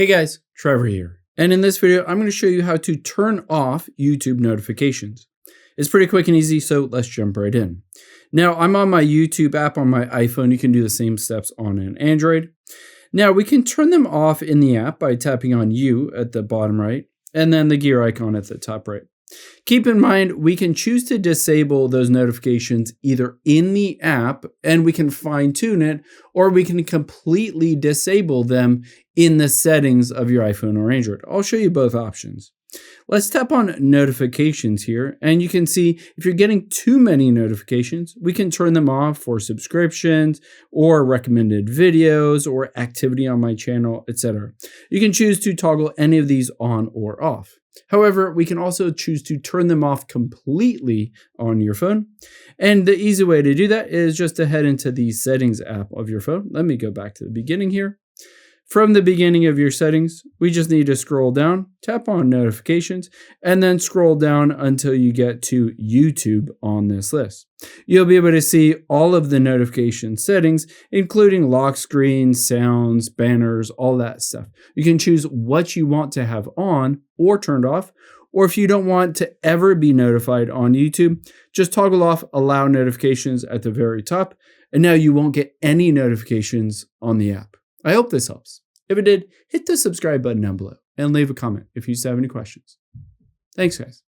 Hey guys, Trevor here. And in this video, I'm going to show you how to turn off YouTube notifications. It's pretty quick and easy, so let's jump right in. Now, I'm on my YouTube app on my iPhone. You can do the same steps on an Android. Now, we can turn them off in the app by tapping on U at the bottom right, and then the gear icon at the top right. Keep in mind, we can choose to disable those notifications either in the app, and we can fine tune it, or we can completely disable them in the settings of your iPhone or Android. I'll show you both options. Let's tap on notifications here, and you can see if you're getting too many notifications, we can turn them off for subscriptions or recommended videos or activity on my channel, etc. You can choose to toggle any of these on or off. However, we can also choose to turn them off completely on your phone. And the easy way to do that is just to head into the settings app of your phone. Let me go back to the beginning here. From the beginning of your settings, we just need to scroll down, tap on notifications, and then scroll down until you get to YouTube on this list. You'll be able to see all of the notification settings, including lock screens, sounds, banners, all that stuff. You can choose what you want to have on or turned off, or if you don't want to ever be notified on YouTube, just toggle off allow notifications at the very top, and now you won't get any notifications on the app. I hope this helps. If it did, hit the subscribe button down below and leave a comment if you have any questions. Thanks, guys.